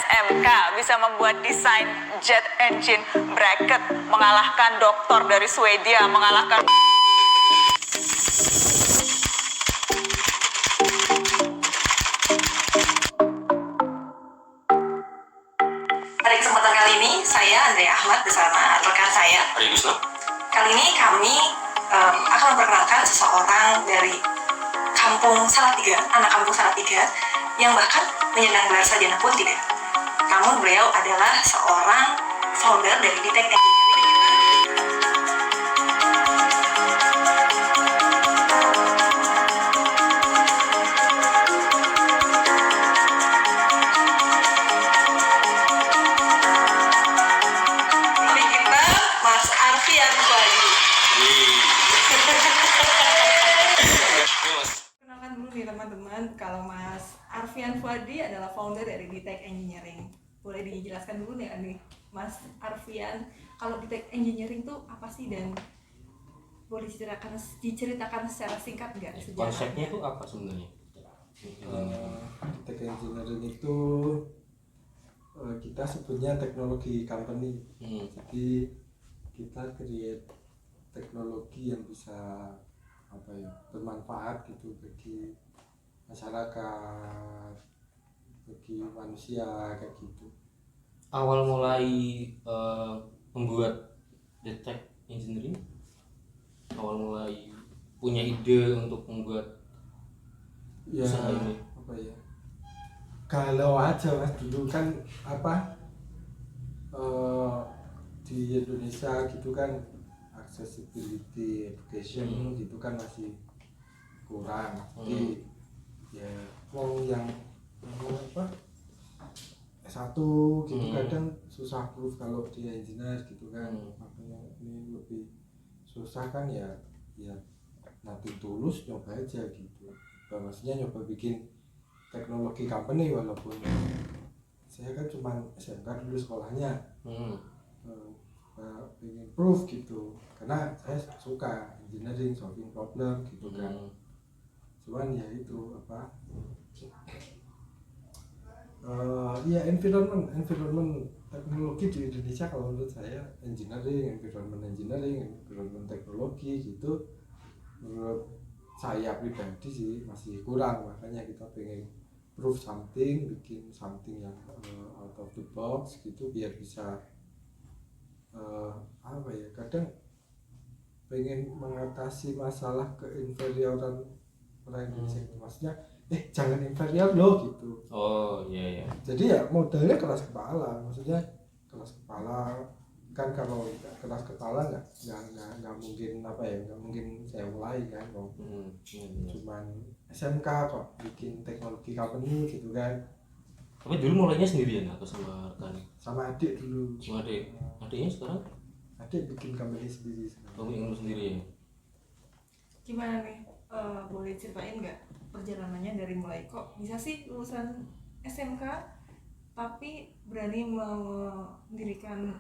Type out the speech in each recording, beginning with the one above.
SMK bisa membuat desain jet engine bracket, mengalahkan doktor dari Swedia, mengalahkan pada kesempatan kali ini saya Andrea Ahmad bersama rekan saya Ari Gusno. Kali ini kami akan memperkenalkan seseorang dari kampung Salatiga, anak kampung Salatiga, yang bahkan menyandang gelar sarjana pun tidak. Namun beliau adalah seorang founder dari Detect Engineering. Ini kita Mas Arfian Fuadi. Kenalkan dulu nih teman-teman, kalau Mas Arfian Fuadi adalah founder dari Detect Engineering. Boleh dijelaskan dulu nih Mas Arfian, kalau Detect Engineering itu apa sih, dan boleh diceritakan secara singkat nggak sejarahnya? Konsepnya itu apa sebenarnya? Detect Engineering itu kita sebutnya teknologi company. Jadi kita create teknologi yang bisa bermanfaat gitu bagi masyarakat, bagi manusia kayak gitu. Awal mulai membuat Detect Engineering, awal mulai punya ide untuk membuat Ya usaha ini. Galau aja mas, dulu kan di Indonesia gitu kan, accessibility education gitu kan masih kurang. Jadi ya mau yang S1 gitu kadang susah proof kalau dia engineer gitu kan. Makanya ini lebih susah kan, ya nanti tulus nyoba aja gitu. Maksudnya nyoba bikin teknologi company, walaupun saya kan cuma SMK dulu sekolahnya. Pengen proof gitu, karena saya suka engineering, solving problem gitu kan. Cuman ya itu ya environment teknologi di Indonesia kalau menurut saya environment teknologi gitu, menurut saya pribadi sih masih kurang. Makanya kita pengen proof something, bikin something yang out of the box gitu, biar bisa kadang pengen mengatasi masalah keinferioran orang Indonesia itu. Maksudnya jangan inferior loh gitu. Oh iya. Jadi ya modalnya keras kepala, maksudnya keras kepala kan. Kalau keras kepala nggak mungkin nggak mungkin saya mulai kan kok. Cuman SMK kok bikin teknologi company gitu kan. Tapi dulu mulainya sendirian atau sama rekan? Sama adik dulu. Sama adik. Adiknya sekarang? Adik bikin company sendiri. Kamu sendiri ya? Gimana nih? Boleh ceritain nggak perjalanannya dari mulai kok bisa sih lulusan SMK tapi berani mendirikan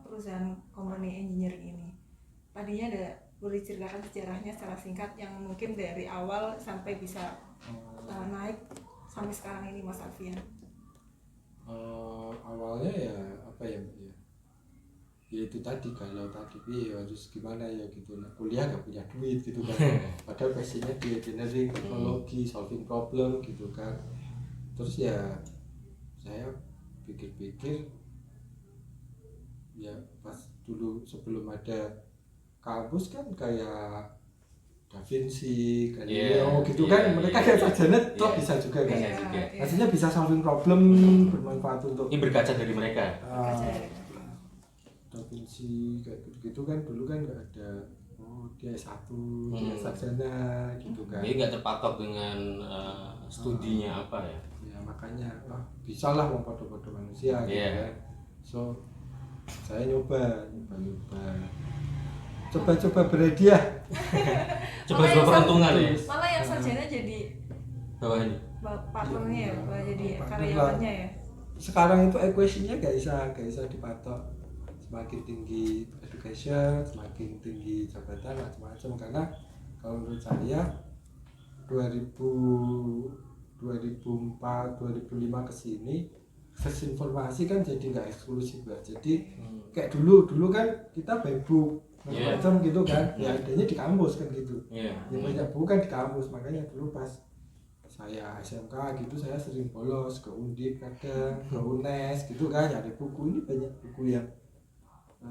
perusahaan company engineering ini? Tadinya boleh ceritakan sejarahnya secara singkat yang mungkin dari awal sampai bisa naik sampai sekarang ini, Mas Arfian. Awalnya ya ya itu tadi, kalau tadi harus gimana ya gitu. Nah, kuliah gak punya duit gitu kan. Padahal passionnya di engineering, teknologi, solving problem gitu kan. Terus ya saya pikir-pikir, ya pas dulu sebelum ada kampus kan kayak Da Vinci, Galileo gitu kan, mereka kayak sarjana toh bisa juga kan. Maksudnya bisa solving problem, bermanfaat untuk. Ini berkaca dari mereka. Da Vinci kayak gitu kan, dulu kan nggak ada dia S1, dia sarjana gitu kan. Jadi nggak terpatok dengan studinya apa ya? Ya makanya bisa lah mau foto-foto manusia gitu kan. So saya nyoba berhadiah. Coba peruntungan ya. Malah yang sarjana jadi Bawahnya. partnernya ya, jadi karyawannya ya. Sekarang itu equation-nya gak bisa dipatok. Semakin tinggi education, semakin tinggi jabatan macam-macam. Karena kalau menurut saya 2000 2004 2005 ke sini akses informasi kan jadi nggak eksklusif Mbak. Jadi kayak dulu kan kita by book macam gitu kan, ya adanya di kampus kan gitu. Ya banyak buku kan di kampus, makanya dulu pas saya SMK gitu saya sering bolos ke Undip kadang, ke UNES gitu kan, nyari buku. Ini banyak buku yang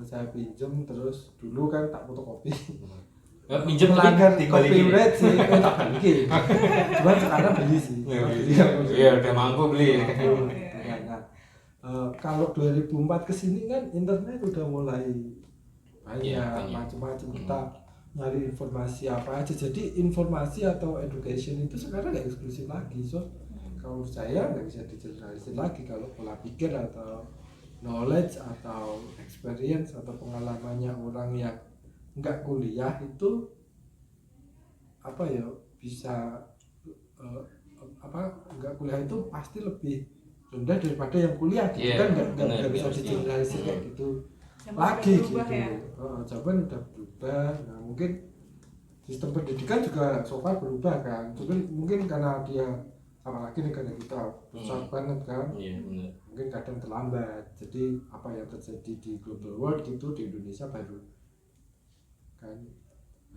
saya pinjem, terus dulu kan tak fotokopi. Minjem melanggar tapi dibalikin. copyright sih, tak balikin. Cuman sekarang beli sih. Iya, udah mampu beli. Nah, kalau 2004 ke sini kan internet udah mulai banyak macam-macam, kita nyari informasi apa aja. Jadi informasi atau education itu sekarang nggak eksklusif lagi. So kalau saya nggak bisa dijelaskan lagi kalau pola pikir atau knowledge atau experience atau pengalamannya orang yang nggak kuliah itu apa ya, bisa nggak kuliah itu pasti lebih rendah daripada yang kuliah gitu. Kan nggak bisa dijelaskan kayak gitu lagi gitu. Zaman udah berubah. Nah, mungkin sistem pendidikan juga so far berubah kan. Mungkin karena dia, apalagi negara kita besar banget kan, mungkin kadang terlambat. Jadi apa yang terjadi di global world gitu di Indonesia baru kan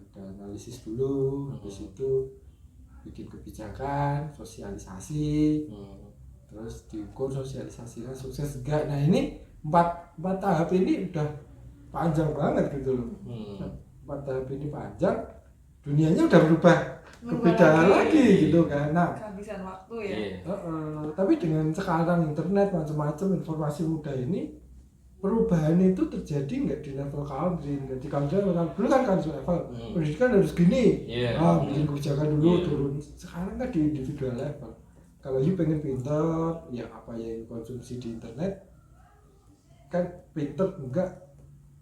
ada analisis dulu, habis itu bikin kebijakan, sosialisasi, terus diukur sosialisasinya sukses enggak. Nah ini empat tahap ini udah panjang banget gitu loh. 4 tahap ini panjang, dunianya udah berubah beda lagi gitu kan. Nah, kehabisan waktu ya. tapi dengan sekarang internet macam-macam informasi mudah ini, perubahan itu terjadi nggak di level country, nggak di country level. Dulu kan country level, pendidikan harus gini, bikin kebijakan dulu turun. Sekarang kan di individual level. Kalau you pengen pinter, ya apa yang konsumsi di internet kan pinter enggak,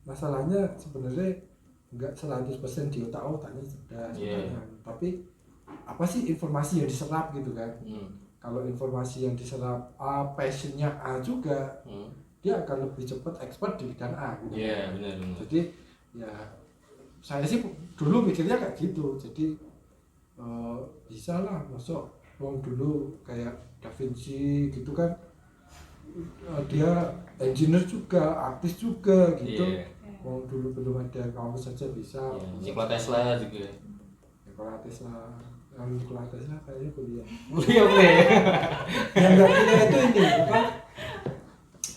masalahnya sebenarnya enggak 100% di otaknya cerdas, tapi apa sih informasi yang diserap gitu kan. Kalau informasi yang diserap A, passionnya A juga, dia akan lebih cepat expert di bidang A gitu. Benar. Jadi ya saya sih dulu mikirnya kayak gitu. Jadi bisa lah, masuk dulu kayak Da Vinci gitu kan, dia engineer juga, artis juga gitu. Dulu belum ada kampus saja bisa. Nikola Tesla juga. Nikola Tesla kayaknya kuliah. Yang nggak kuliah itu ini apa?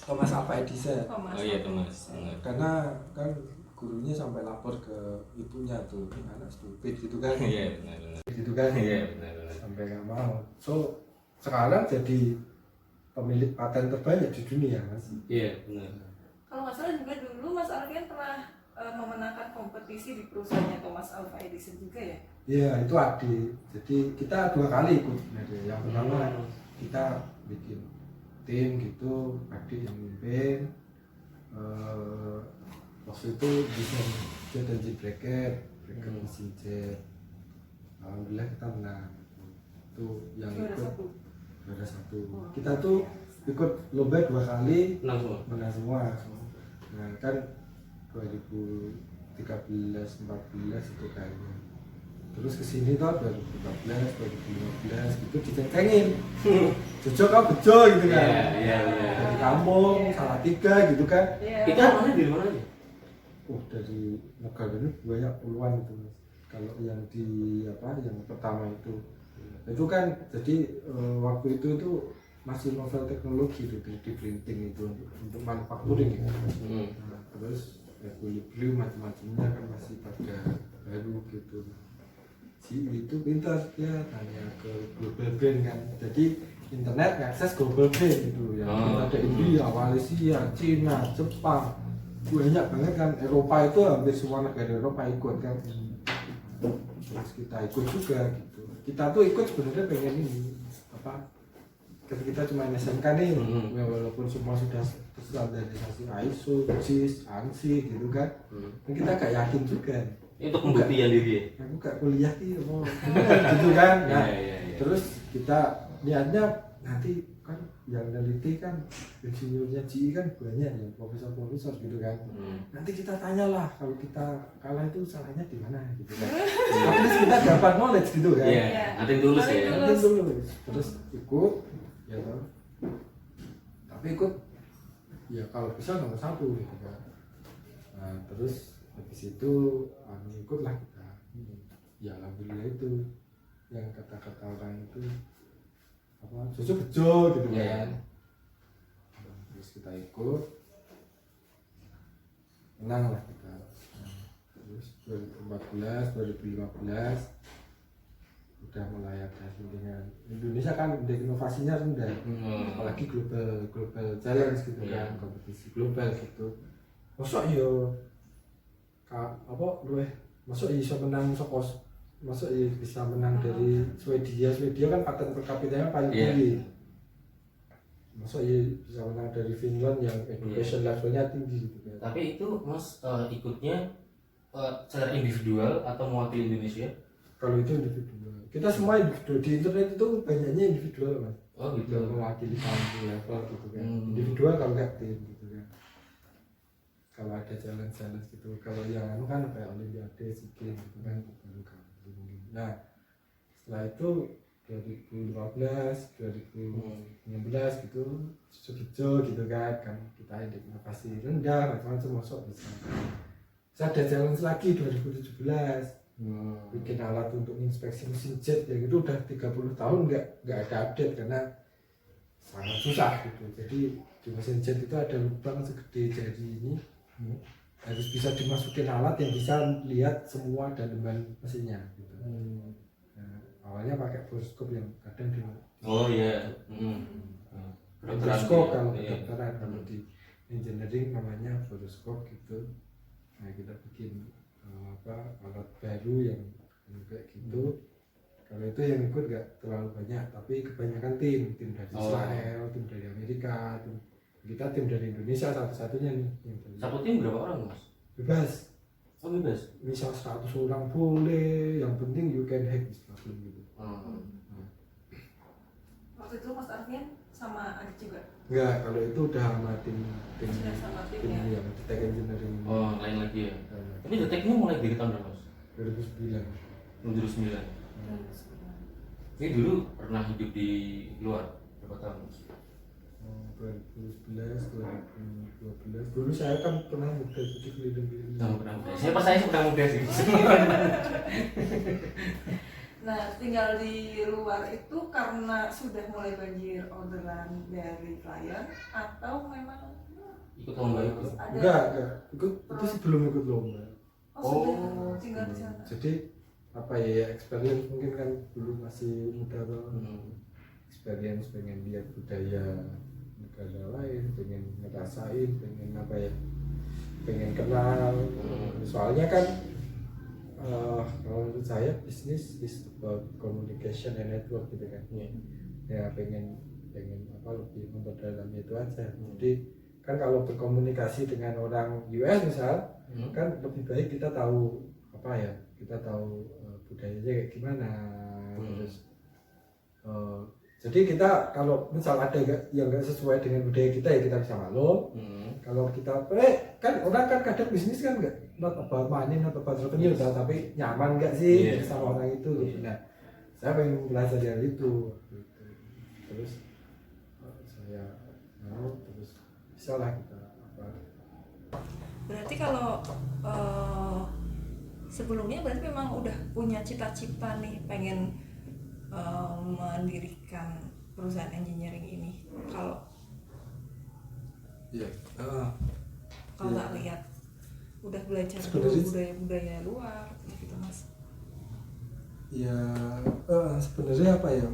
Thomas Alva Edison. Thomas. Karena kan gurunya sampai lapor ke ibunya tuh, anak stupid gitu kan. Benar. Gitu kan. Benar. Sampai nggak mau. So sekarang jadi pemilik paten terbanyak di dunia Mas. Benar. Kalau nggak salah juga dulu Mas Alfian pernah memenangkan kompetisi di perusahaannya Thomas Alva Edison juga ya? Iya, itu adik. Jadi kita 2 kali ikut. Yang pertama kita bikin tim gitu, adik yang mimpin. Waktu itu desain jet engine bracket mesin jet. Alhamdulillah kita menang. Itu yang ikut juara 1. Kita tuh ikut lomba 2 kali, menang semua. Nah kan 2013-14 itu kayaknya. Terus kesini tuh 2014, 2015 gitu diceng-cengin. Jojo kau bejo gitu kan. Dari kampung, Salatiga gitu kan. Itu mana dari mana aja? Dari negara ini banyak puluhan itu Mas. Kalau yang di yang pertama itu kan jadi waktu itu masih novel teknologi itu 3D printing itu untuk manufacturing gitu. Nah, terus equilibrium macam-macamnya kan masih pada baru gitu. Si itu pintar, dia tanya ke global brain kan. Jadi internet ngakses global brain gitu ya. Ada India, Malaysia, Cina, Jepang, banyak banget kan. Eropa itu hampir semua negara Eropa ikut kan. Terus kita ikut juga gitu. Kita tuh ikut sebenarnya pengen ini kan kita cuma SMK nih, walaupun semua sudah terstandarisasi ISO, JIS, ANSI gitu kan, dan kita gak yakin juga. Untuk pembuktian diri. Aku gak kuliah gitu, gitu kan. Nah, terus kita niatnya nanti kan yang neliti kan insinyurnya GE kan banyak ya, profesor gitu kan. Nanti kita tanyalah kalau kita kalah itu salahnya di mana gitu kan. Tapi kita dapat knowledge gitu kan. Ada yang tulus ya. Ada yang tulus. Terus ikut ya kan. Tapi ikut ya kalau bisa nomor 1 gitu kan. Nah, terus habis itu ikutlah kita. Ya alhamdulillah itu yang kata-kata orang itu apa Jojo bejo gitu kan. Terus kita ikut menang lah kita. Terus 2014 2015 udah mulai ada dengan Indonesia kan udah inovasinya rendah, apalagi global challenge gitu kan, kompetisi global gitu. Masuk yo apa masuk bisa menang sokos, masuk bisa menang dari Swedia kan paten per kapitanya paling tinggi. Masuk bisa menang dari Finland yang education levelnya tinggi gitu kan. Tapi itu Mas ikutnya secara individual atau mewakili Indonesia? Kalau itu individual, kita semua individual, di internet itu banyaknya individual Mas. Oh gitu. Yang mewakili satu level gitu kan. Individual kalau nggak tim gitu kan. Kalau ada challenge gitu, kalau yang kan kayak Olimpiade, SEA Games gitu kan baru kan. Nah setelah itu 2015, 2016 gitu bejo gitu kan kita indeks inovasi rendah macam-macam masuk bisa. Saya ada challenge lagi 2017 bikin alat untuk inspeksi mesin jet yang itu udah 30 tahun nggak ada update karena sangat susah gitu. Jadi di mesin jet itu ada lubang segede jari ini, harus bisa dimasukin alat yang bisa lihat semua daleman mesinnya gitu. Nah, awalnya pakai boskop yang kadang di boskop kalau kedokteran, kalau di engineering namanya boskop gitu. Nah kita bikin alat baru yang kayak gitu. Kalau itu yang ikut nggak terlalu banyak, tapi kebanyakan tim dari Israel, tim dari Amerika, kita tim dari Indonesia satu-satunya nih. Satu tim berapa orang Mas? Bebas. Oh bebas. Misal 100 orang boleh, yang penting you can hack this problem gitu. Waktu itu Mas Arfian sama Adit juga? Enggak, kalau itu udah sama tim Sama timnya. yang tech engineering. Oh lain lagi ya. Tapi deteknya mulai dari tahun berapa Mas? 2009. 2009. Ini dulu pernah hidup di luar berapa tahun Mas? 2011, 2012. Dulu saya kan pernah muda jadi keliling-keliling. Siapa saya pernah muda sih. Nah, tinggal di luar itu karena sudah mulai banjir orderan dari klien atau memang ikut lomba itu? Enggak. Itu sebelum ikut lomba. Sudah tinggal di sana. Jadi apa ya experience mungkin kan dulu masih muda tuh. Experience pengen lihat budaya negara lain, pengen ngerasain, pengen apa ya, pengen kenal. Soalnya kan kalau menurut saya bisnis is about communication and network gitu kan. Ya pengen apa lebih memperdalam itu aja. Jadi kan kalau berkomunikasi dengan orang US misal kan lebih baik kita tahu apa ya, kita tahu budayanya kayak gimana. Terus jadi kita kalau misal ada yang nggak sesuai dengan budaya kita ya kita bisa maklum. Kalau kita kan orang kan kadang bisnis kan nggak not about money, not about revenue, tapi nyaman nggak sih sama orang itu gitu. Nah saya pengen belajar dari itu gitu. Terus saya mau terus bisa lah kita apa. Berarti kalau sebelumnya berarti memang udah punya cita-cita nih pengen mendirikan perusahaan engineering ini. Kalau kalau nggak lihat udah belajar dulu budaya luar gitu Mas. Ya sebenarnya apa ya,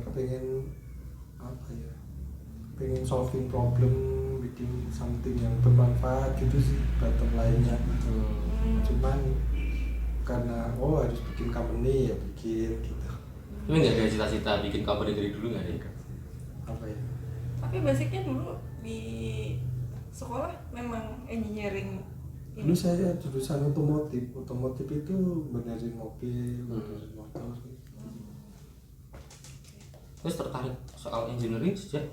pengen solving problem, bikin something yang bermanfaat gitu sih bottom line-nya. Cuman karena harus bikin company ya bikin gitu. Tapi nggak ada cita-cita bikin company dari dulu nggak ada? Apa ya? Tapi basicnya dulu di sekolah memang engineering. Dulu saya jurusan otomotif itu benerin mobil, benerin motor. Terus tertarik soal engineering sejak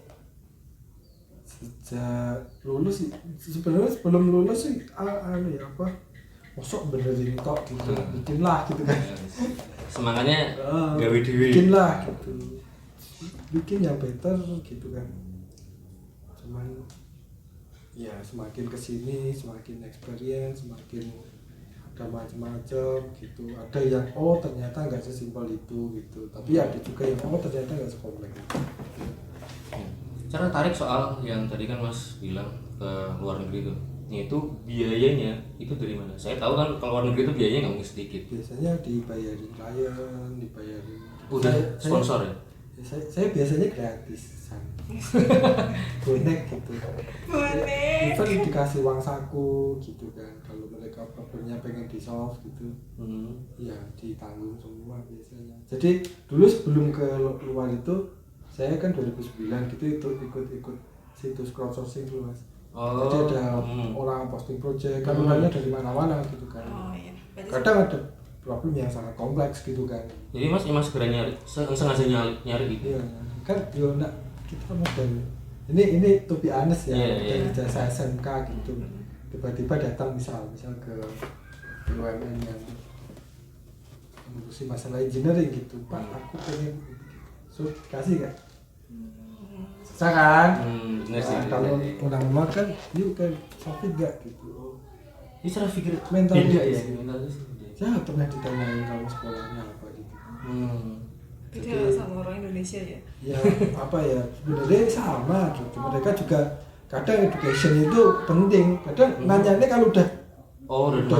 sejak lulus sih sebenarnya sebelum lulus sih anu ya apa mosok benerin kok gitu bikin lah gitu kan Semangatnya gawe dhewe. bikin lah gitu bikin yang better gitu kan cuman ya semakin kesini semakin experience semakin ada macam-macam gitu ada yang ternyata nggak sesimpel itu gitu tapi ada juga yang ternyata nggak sekompleks itu. Cara tarik soal yang tadi kan Mas bilang ke luar negeri itu biayanya itu dari mana? Saya tahu kan ke luar negeri itu biayanya nggak mungkin sedikit. Biasanya dibayarin klien dibayarin Udah sponsor ya? Saya biasanya gratisan bonek gitu even dikasih uang saku gitu kan kalau mereka problemnya pengen di solve gitu ya ditanggung semua biasanya jadi dulu sebelum ke luar itu saya kan 2009 gitu itu ikut situs crowdsourcing dulu Mas. Jadi ada orang posting project kan orangnya dari mana-mana gitu kan iya. kadang ada problem yang sangat kompleks gitu kan Jadi Mas segera nyari, sengaja nyari gitu. iya kan yo nak kita model ini to be honest ya dari jasa SMK gitu tiba-tiba datang misal ke BUMN yang mengurusi masalah engineering gitu Pak aku pengen so kasih gak susah kan Bener sih. kalau orang luar kan yuk kan sofi gak gitu Ini cara pikir mental beda ya. sih. Saya pernah ditanyain kamu sekolahnya apa gitu Beda sama orang Indonesia ya. Ya apa ya sebenarnya sama gitu mereka juga kadang education itu penting kadang nanyanya kalau udah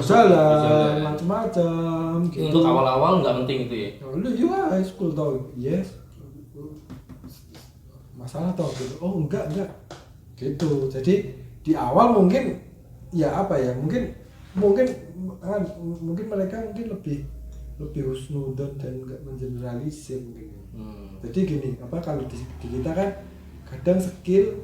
jalan macam-macam gitu. Untuk awal-awal nggak penting itu ya. Lu juga high school tau yes masalah tau gitu enggak gitu jadi di awal mungkin ya apa ya mungkin mereka mungkin lebih husnudon dan nggak mengeneralisir mungkin jadi gini apa kalau di kita kan kadang skill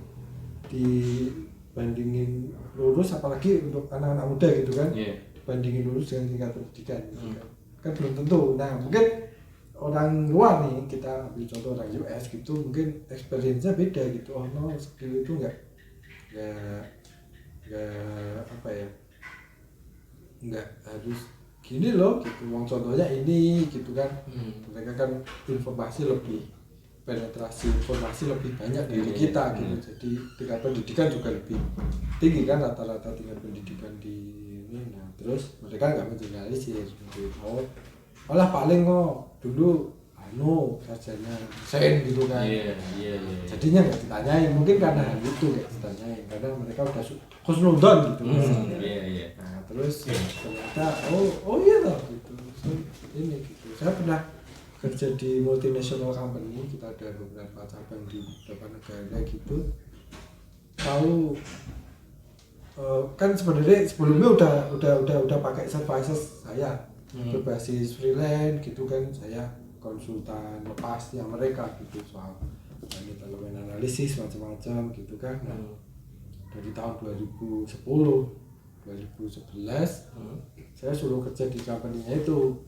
dibandingin lulus apalagi untuk anak-anak muda gitu kan dibandingin lulus dengan tingkat pendidikan gitu kan belum tentu nah mungkin orang luar nih kita ambil contoh orang US gitu mungkin experience-nya beda gitu no skill itu nggak apa ya nggak harus gini loh gitu uang contohnya ini gitu kan mereka kan informasi lebih penetrasi informasi lebih banyak dari kita gitu jadi tingkat pendidikan juga lebih tinggi kan rata-rata tingkat pendidikan di ini nah terus mereka nggak mengeneralisir gitu malah paling dulu sarjana sen gitu kan jadinya nggak ditanyain mungkin karena itu nggak ditanyain karena mereka udah khusnudon gitu nah terus ternyata iya toh gitu so, ini gitu saya pernah kerja di multinational company kita ada beberapa cabang di beberapa negara gitu tahu kan sebenarnya sebelumnya udah pakai services saya berbasis freelance gitu kan saya konsultan lepasnya mereka gitu soal elemen analisis macam-macam gitu kan nah, dari tahun 2011 saya suruh kerja di company-nya itu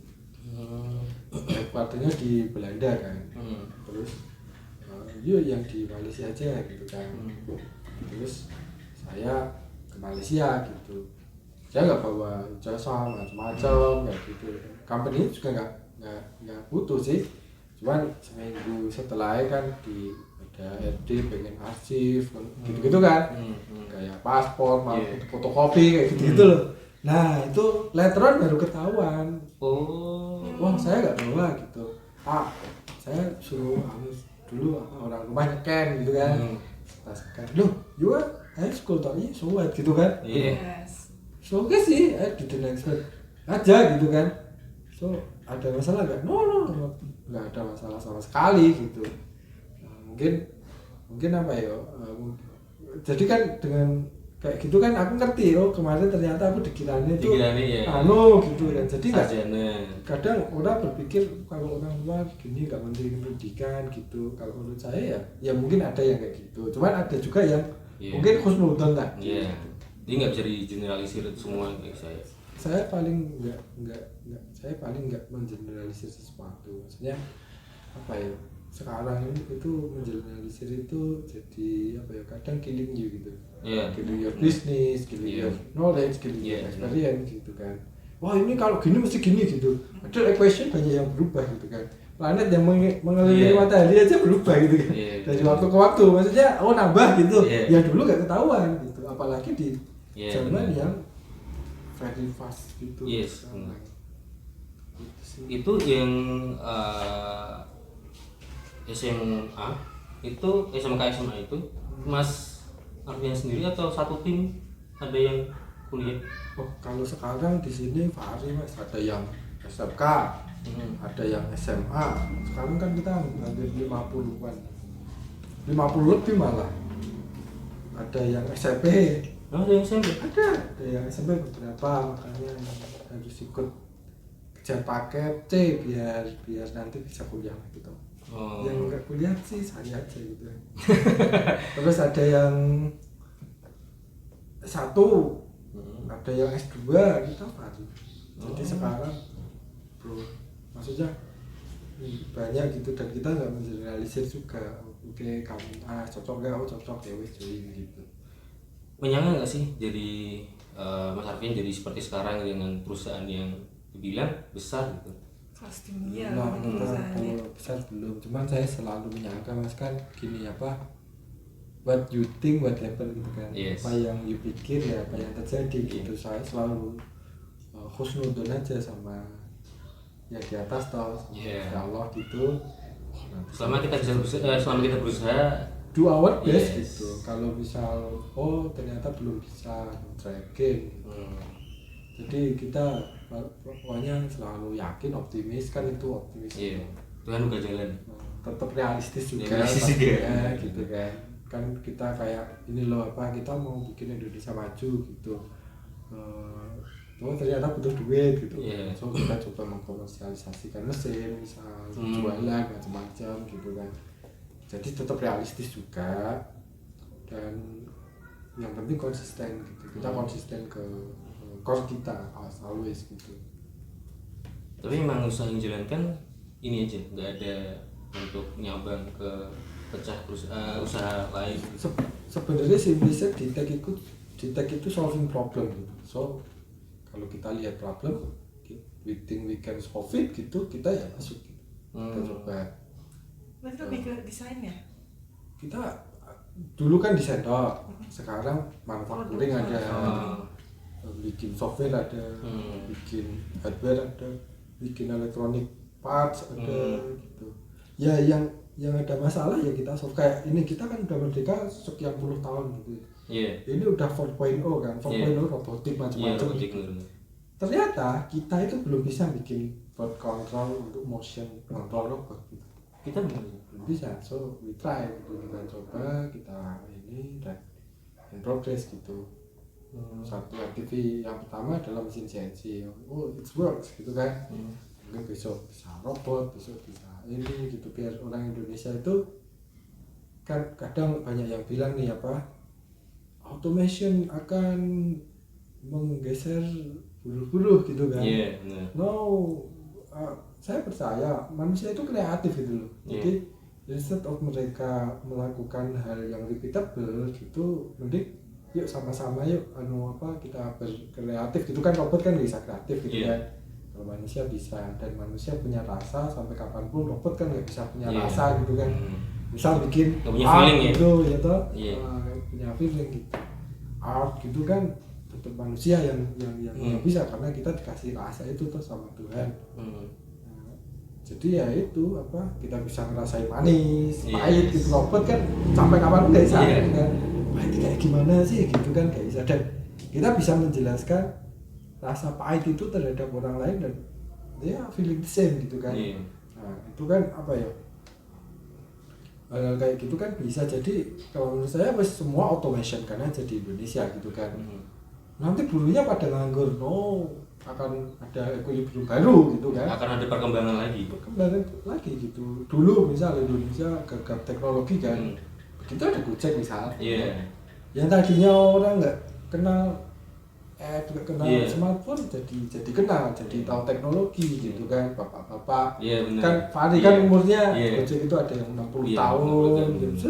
headquarter-nya di Belanda kan terus yuk yang di Malaysia aja gitu kan terus saya ke Malaysia gitu saya nggak bawa jasa macam-macam kayak gitu company juga nggak butuh sih cuman seminggu setelah kan ada RD pengen arsip gitu-gitu kan kayak paspor fotokopi kayak gitu loh nah itu letteran baru ketahuan wah saya nggak bawa gitu saya suruh dulu orang rumah nyeken gitu kan pas kan loh juga high school tau iya suat gitu kan so oke sih didn't expect aja gitu kan so ada masalah nggak nggak ada masalah sama sekali gitu nah, mungkin apa ya jadi kan dengan kayak gitu kan aku ngerti kemarin ternyata aku dikiranya itu gitu kan jadi nggak kadang orang berpikir kalau orang luar gini nggak menteri pendidikan gitu kalau menurut saya ya mungkin ada yang kayak gitu cuman ada juga yang mungkin khusnudon lah jadi nggak bisa digeneralisir semua kayak saya paling nggak mengeneralisir sesuatu maksudnya apa ya sekarang ini itu menjernalisir itu jadi apa ya, kadang killing you gitu. Iya. Killing your business, killing Iya. your knowledge, killing your Iya. experience gitu kan. Wah ini kalau gini mesti gini gitu. Padahal equation banyak yang berubah gitu kan. Planet yang mengelilingi Iya. matahari aja berubah gitu kan. Iya. Dari waktu ke waktu, maksudnya nambah gitu. Iya. Ya dulu gak ketahuan gitu. Apalagi di Iya, zaman benar. yang very fast gitu. Yes, Sekarang. benar. Gitu sih. Itu yang SMA itu SMK SMA itu Mas Arfian sendiri atau satu tim ada yang kuliah? Oh, kalau sekarang di sini vari mas, ada yang SMK, ada yang SMA. Sekarang kan kita hampir 50-an, 50 lebih malah. Ada yang SMP, Oh, ada yang SMP. ada yang SMP beberapa, makanya harus ikut kejar paket C biar nanti bisa kuliah gitu. Oh. Yang nggak kuliah sih saya aja gitu. Terus ada yang S1, ada yang S2, kita vari. Jadi sekarang bro, maksudnya banyak gitu, dan kita nggak mengeneralisir juga. Oke, kamu cocok nggak? Oh cocok ya wes join gitu. Menyangka nggak sih jadi Mas Arfian jadi seperti sekarang dengan perusahaan yang dibilang besar gitu? Kelas dunia Nah, kita perusahaannya. kalau besar belum, cuman saya selalu menyangka mas kan gini apa, what you think what happen gitu kan. Yes. Apa yang you pikir ya apa yang terjadi gitu. Saya selalu husnudon aja sama yang di atas toh, Yeah. ya Allah gitu. Selama kita berusaha Do our best Yes. gitu. Kalau misal ternyata belum bisa tracking, jadi kita pokoknya selalu yakin, optimis kan, itu optimis. iya, Tuhan buka jalan. Tetap realistis juga, Realistis pastinya, juga. gitu kan kita kayak ini loh apa, kita mau bikin Indonesia maju gitu. Ternyata butuh duit gitu. Iya. So kita coba mengkomersialisasikan mesin, misal jualan macam-macam gitu kan. Jadi tetap realistis juga, dan yang penting konsisten gitu. Kita konsisten ke core kita as always gitu. Tapi memang usaha yang dijalankan ini aja, nggak ada untuk nyabang ke usaha lain. Sebenarnya simplisnya di tech itu solving problem gitu. So kalau kita lihat problem, we think we can solve it gitu, kita ya masuk gitu. Kita coba. Berarti lebih ke desain ya? Kita dulu kan desain toh, sekarang manufacturing ada, bikin software ada, bikin hardware ada, bikin electronic parts ada gitu. Ya yang ada masalah ya kita solve. Kayak ini kita kan udah merdeka sekian puluh tahun gitu. Iya. Ini udah 4.0 kan, 4.0 robotik Iya, macam-macam. robotik. Ternyata kita itu belum bisa bikin board control untuk motion control robot gitu. Kita Belum bisa, so we try gitu. Kita coba, kita ini dan in progress gitu. Satu TV yang pertama adalah mesin CNC. Oh it works gitu kan. Mungkin besok bisa robot, besok bisa ini gitu, biar orang Indonesia itu kan kadang banyak yang bilang nih apa, automation akan menggeser buruh-buruh gitu kan. Iya, benar. No, saya percaya manusia itu kreatif gitu loh. Jadi instead of mereka melakukan hal yang repeatable gitu, mending yuk sama-sama yuk kita berkreatif gitu kan. Robot kan bisa kreatif gitu kan. Kalau manusia bisa, dan manusia punya rasa, sampai kapanpun robot kan nggak bisa punya rasa gitu kan. Misal bikin Nggak punya art feeling ya? gitu ya toh, Iya. punya feeling gitu. Art gitu kan tetap manusia yang bisa, karena kita dikasih rasa itu tuh sama Tuhan. Nah, jadi ya itu apa, kita bisa ngerasain manis, pahit gitu. Robot kan sampai kapan nggak bisa kan. Pahit kayak gimana sih gitu kan, nggak bisa. Dan kita bisa menjelaskan rasa pahit itu terhadap orang lain, dan dia feeling the same gitu kan. Nah itu kan apa ya, hal kayak gitu kan bisa. Jadi kalau menurut saya semua automation kan aja di Indonesia gitu kan. Nanti buruhnya pada nganggur, akan ada equilibrium baru gitu kan. Akan ada perkembangan lagi. Perkembangan lagi gitu. Dulu misal Indonesia gagap teknologi kan, begitu ada Gojek misal. Iya. Yang tadinya orang nggak kenal juga kenal Iya. smartphone jadi kenal, jadi tahu teknologi gitu kan, bapak-bapak. Iya benar. Kan Fahri kan Iya. umurnya Iya. Gojek itu ada yang 60 Iya, tahun 60 tahun. gitu.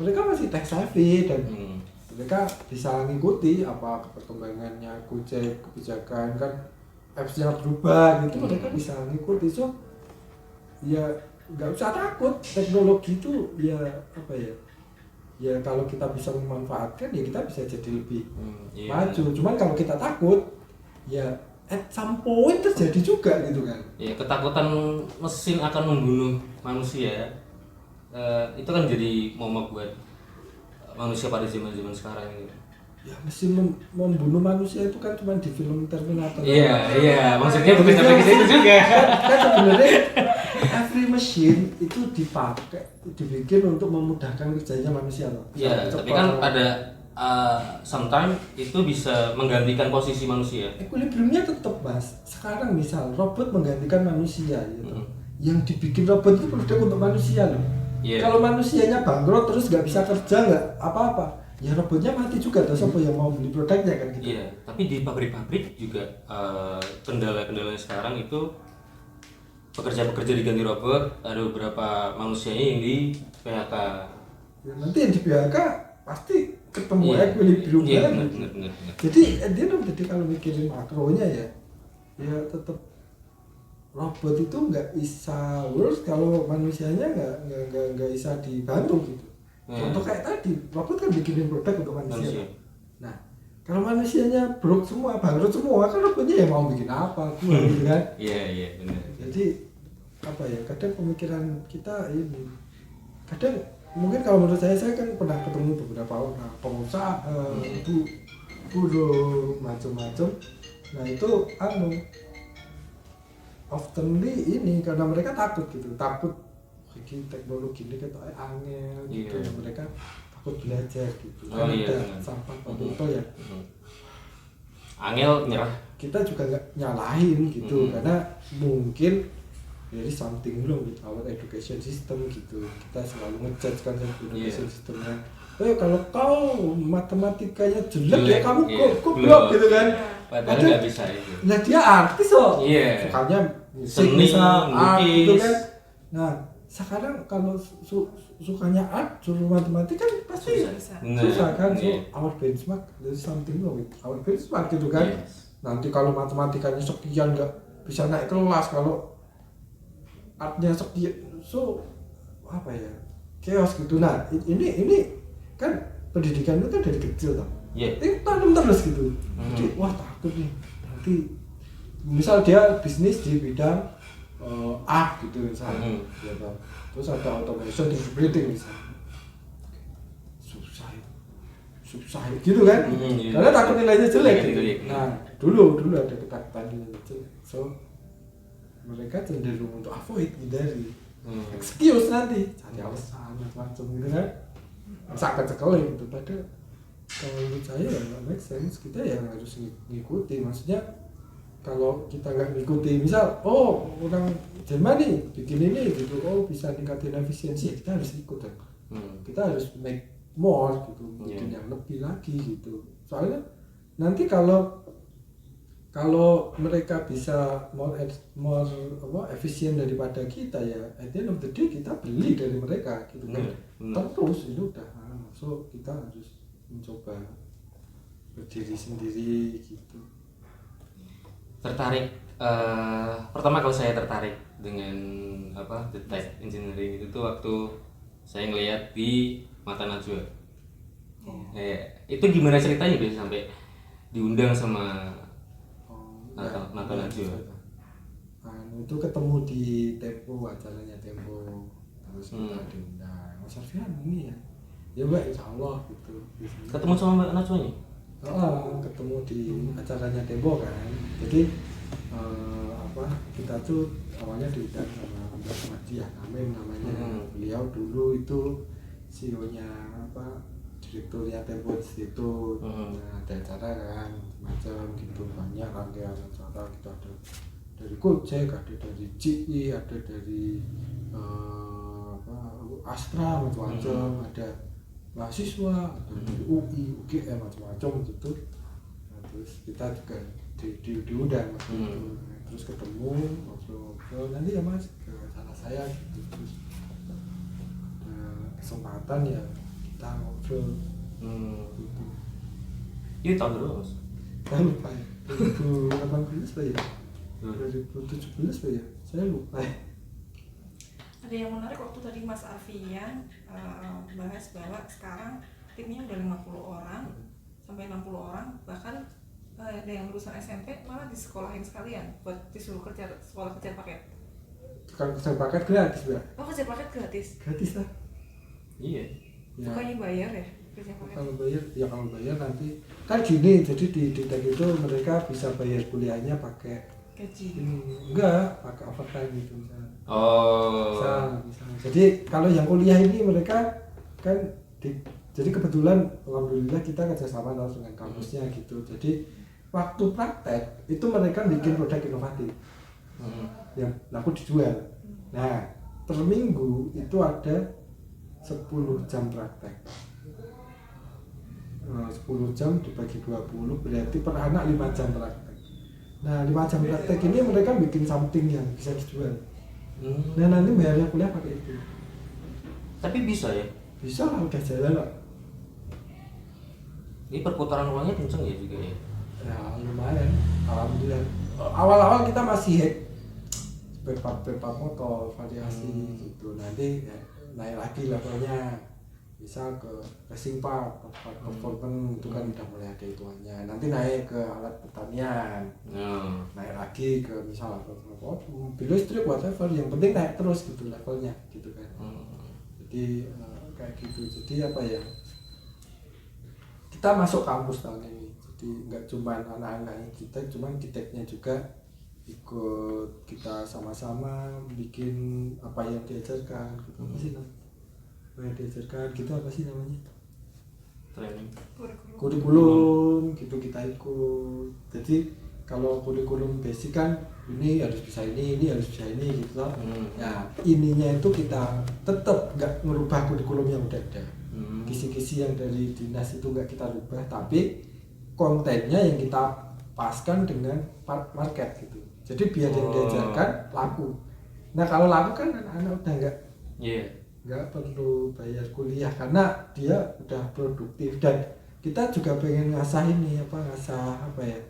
Mereka masih tech savvy dan Hmm. mereka bisa mengikuti apa perkembangannya Gojek, kebijakan kan apps-nya berubah gitu, mereka bisa mengikuti. So ya nggak usah takut, teknologi itu ya apa ya, ya kalau kita bisa memanfaatkan ya kita bisa jadi lebih Iya. maju. Cuman kalau kita takut ya at some point terjadi juga gitu kan. Ya ketakutan mesin akan membunuh manusia itu kan jadi momok buat manusia pada zaman sekarang ini. Ya mesin membunuh manusia itu kan cuma di film Terminator. Iya, maksudnya bukan sampai ke situ juga. Kan sebenarnya every machine itu dibikin untuk memudahkan kerjanya manusia loh. Iya, tapi kan pada sometimes itu bisa menggantikan posisi manusia. Equilibriumnya tetap Mas. Sekarang misal robot menggantikan manusia gitu. Yang dibikin robot itu produk untuk manusia loh. Iya. Kalau manusianya bangkrut terus nggak bisa kerja nggak apa-apa, ya robotnya mati juga. Terus apa yang mau beli produknya kan gitu. Iya, tapi di pabrik-pabrik juga kendala-kendalanya sekarang itu pekerja-pekerja diganti robot, ada beberapa manusianya yang di PHK. Ya, nanti yang di PHK pasti ketemu Iya. equilibrium Iya, lagi. benar. Jadi jadi kalau mikirin makronya ya tetap robot itu nggak bisa works kalau manusianya nggak bisa dibantu gitu. Contoh kayak tadi, robot kan bikinin produk untuk manusia. Nah, kalau manusianya broke semua, bangkrut semua, kan robotnya ya mau bikin apa, gitu kan? Iya, benar. Jadi apa ya? Kadang pemikiran kita ini, kadang mungkin kalau menurut saya kan pernah ketemu beberapa orang pengusaha, buruh, macam-macam. Nah itu oftenly ini karena mereka takut teknologi ini kita angel gitu. Iya. Mereka takut belajar gitu. Oh, iya, ada benar. sampah itu ya. Angel nyerah. Kita juga nggak nyalahin gitu karena mungkin dari something wrong with our education system gitu. Kita selalu ngejudge kan education systemnya. Kalau kau matematikanya jelek ya kamu goblok gitu kan. Padahal nggak bisa itu. Nah dia artis loh. Iya. Sukanya musik, Seni, bisa art gitu lukis. kan. Nah sekarang kalau sukanya art suruh matematik kan pasti Susah. susah kan. So Iya. our benchmark there's something wrong with our benchmark gitu kan. Yes. Nanti kalau matematikanya sekian nggak bisa naik kelas, kalau artnya sekian, so apa ya, chaos gitu. Nah ini kan pendidikan itu kan dari kecil toh. Iya. Ini tanam terus gitu. Jadi wah takut nih nanti misal dia bisnis di bidang art gitu misalnya, ya toh. Terus ada automation di breeding misalnya, susah gitu kan. Iya. Karena takut nilainya jelek gitu. Jelek. Nah dulu ada ketakutan nilainya jelek, so mereka cenderung untuk avoid, hindari, excuse nanti cari alasan macam-macam gitu kan, sakit sekali gitu. Padahal kalau menurut saya ya nggak make sense, kita yang harus ngikuti. Maksudnya kalau kita nggak ngikuti, misal orang Jerman nih bikin ini gitu, bisa ningkatin efisiensi, ya kita harus ikut kan. Kita harus make more gitu, bikin yang lebih lagi gitu. Soalnya nanti kalau mereka bisa more efisien daripada kita, ya at the end of the day kita beli dari mereka gitu kan. Terus itu udah, so kita harus mencoba berdiri sendiri gitu. Tertarik pertama kalau saya tertarik dengan tech engineering itu tuh waktu saya ngeliat di Mata Najwa. Itu gimana ceritanya bisa sampai diundang sama Mata Najwa? Itu ketemu di Tempo, acaranya Tempo, terus kita diundang. Mas Arfian ini ya Mbak, insya Allah gitu. Ketemu sama Mbak Najwanya? Ketemu di acaranya Tempo kan. Jadi kita tuh awalnya diundang sama Mbak Madiah Amin namanya. Beliau dulu itu CEO-nya direkturnya Tempo Institute. Nah, ada acara kan macam gitu, banyak rangkaian acara gitu, ada dari Gojek, ada dari GE, ada dari Astra macam-macam, ada mahasiswa, ada dari UI, UGM macam-macam gitu. Nah, terus kita juga diundang waktu itu. Terus ketemu ngobrol-ngobrol, nanti ya mas ke sana saya gitu, terus kesempatan ya kita ngobrol gitu. Ini tahun berapa mas? Saya lupa ya, 2018 Pak ya, 2017 Pak ya, saya lupa ya. Ada yang menarik waktu tadi Mas Arfian bahas bahwa sekarang timnya udah 50 orang sampai 60 orang, bahkan ada yang lulusan SMP malah disekolahin sekalian buat disuruh kerja sekolah kerja paket. Kalau kerja paket gratis Mbak, Oh, kerja paket gratis? gratis lah Iya. ya. Bukannya bayar ya kerja paket? Kalau bayar ya, kalau bayar nanti kan gini, jadi di TEK itu mereka bisa bayar kuliahnya pakai Gaji? enggak, pakai overtime gitu misalnya. Oh. Bisa. Jadi kalau yang kuliah ini mereka kan jadi kebetulan alhamdulillah kita kerjasama dengan kampusnya gitu. Jadi waktu praktek itu mereka bikin produk inovatif yang laku dijual. Nah per minggu itu ada 10 jam praktek. 10 jam dibagi 20 berarti per anak 5 jam praktek. Nah 5 jam praktek ini mereka bikin something yang bisa dijual. Nah nanti bayarnya kuliah pakai itu. Tapi bisa ya? Bisa lah, udah jalan lah. Ini perputaran uangnya kenceng ya juga ya? Ya lumayan, alhamdulillah. Awal-awal kita masih hack spare-part motor, variasi gitu. Nanti ya, naik lagi levelnya. Misal ke racing part performance itu kan udah mulai ada hitungannya. Nanti naik ke alat pertanian. Naik lagi ke misal mobil listrik whatever, yang penting naik terus gitu levelnya gitu kan. Jadi kayak gitu. Jadi apa ya, kita masuk kampus tahun ini, jadi nggak cuma anak-anak kita, cuma TEK-nya juga ikut, kita sama-sama bikin apa yang diajarkan gitu. Apa sih namanya? Apa yang diajarkan gitu, apa sih namanya? Training. Kurikulum gitu kita ikut. Jadi kalau kurikulum basic kan ini harus bisa ini harus bisa ini gitu loh. Ya ininya itu kita tetap nggak ngerubah kurikulum yang udah ada. Kisi-kisi yang dari dinas itu nggak kita rubah, tapi kontennya yang kita paskan dengan market gitu. Jadi biar yang diajarkan laku. Nah kalau laku kan anak-anak udah nggak perlu bayar kuliah karena dia udah produktif, dan kita juga pengen ngasah ini ngasah apa ya,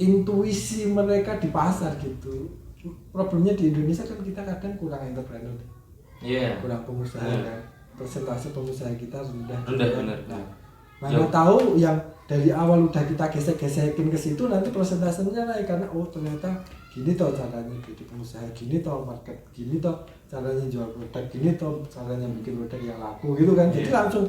intuisi mereka di pasar gitu. Problemnya di Indonesia kan kita kadang kurang entrepreneur, kurang pengusaha kan. Persentase pengusaha kita rendah. Benar. Nah, mana tahu yang dari awal udah kita gesek-gesekin ke situ, nanti persentasenya naik karena oh ternyata gini toh caranya jadi pengusaha, gini toh market, gini toh caranya jual produk, gini toh caranya bikin produk yang laku gitu kan. Jadi langsung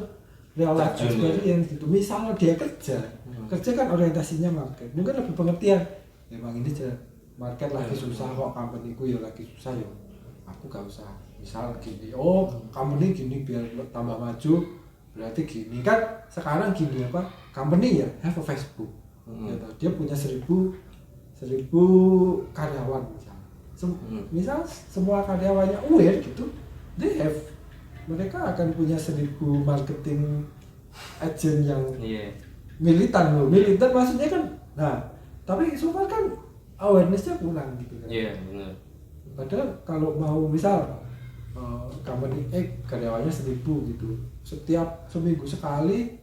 real life experience gitu. Misalnya dia kerja kan orientasinya market, mungkin lebih pengertian. Memang ini market lagi susah kok, company ku ya lagi susah ya. Aku gak usah. Misal gini, oh company gini biar tambah maju, berarti gini kan. Sekarang gini apa, company ya have a Facebook gitu. Dia punya 1000 karyawan misalnya. Misal semua karyawannya aware gitu, mereka akan punya 1000 marketing agent yang militan maksudnya kan. Nah tapi so far kan awarenessnya kurang gitu kan. Benar. Padahal kalau mau misal company karyawannya 1000 gitu, setiap seminggu sekali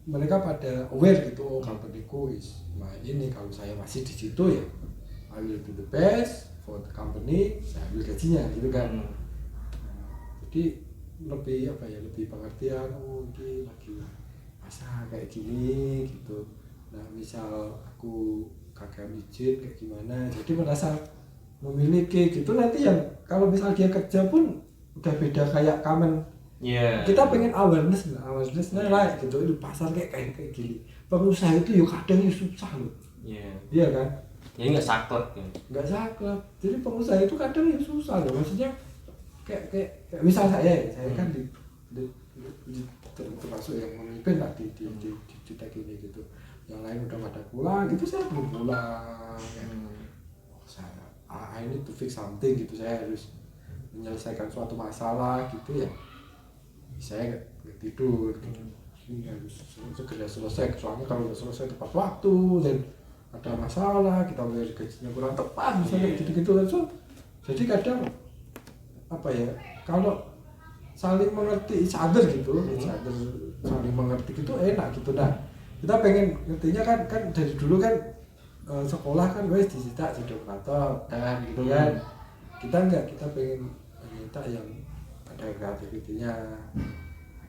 mereka pada aware gitu, oh companyku is ini, kalau saya masih di situ ya I will do the best for the company, saya ambil gajinya gitu kan. Jadi lebih apa ya, lebih pengertian, oh ini lagi masa kayak gini gitu. Nah misal aku kagak izin kayak gimana, jadi merasa memiliki gitu. Nanti yang kalau misal dia kerja pun udah beda kayak Kamen. Kita pengen awarenessnya lah gitu. Itu pasar kayak gini. Pengusaha itu yuk kadang susah loh. Iya kan? Jadi nggak saklek kan? Nggak saklek. Jadi pengusaha itu kadang susah loh. Maksudnya kayak misal saya kan di termasuk yang memimpin lah di TEK ini gitu. Yang lain udah pada pulang gitu, saya belum pulang. I need to fix something gitu, saya harus menyelesaikan suatu masalah gitu ya. Saya nggak tidur gitu. Ini harus segera selesai, soalnya kalau udah selesai tepat waktu dan ada masalah kita bayar gajinya kurang tepat misalnya gitu-gitu kan. So, jadi kadang apa ya, kalau saling mengerti each other gitu, saling mengerti gitu enak gitu. Nah kita pengen ngertinya kan dari dulu kan sekolah kan wes disita jadi operator kan gitu kan. Kita enggak, kita pengen minta yang ada kreativitinya,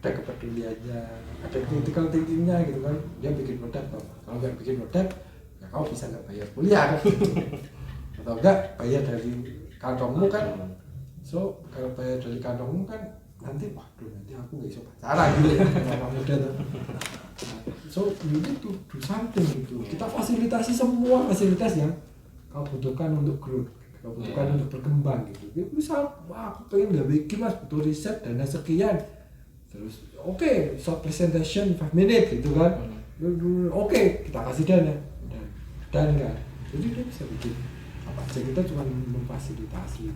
ada kepeduliannya, ada critical thinkingnya gitu kan. Dia bikin produk, kalau nggak bikin produk ya kau bisa nggak bayar kuliah kan gitu. Atau enggak bayar dari kantongmu kan. So kalau bayar dari kantongmu kan nanti waduh nanti aku nggak bisa pacaran gitu ya sama muda tuh. So you need to do something gitu. Kita fasilitasi semua fasilitas yang kau butuhkan untuk growth, kau butuhkan untuk berkembang gitu. Misal wah aku pengen nggak bikin mas, butuh riset dana sekian, terus oke, short presentation 5 minutes gitu kan. Oke, kita kasih dana dan enggak, jadi dia bisa bikin apa aja, kita cuma memfasilitasi.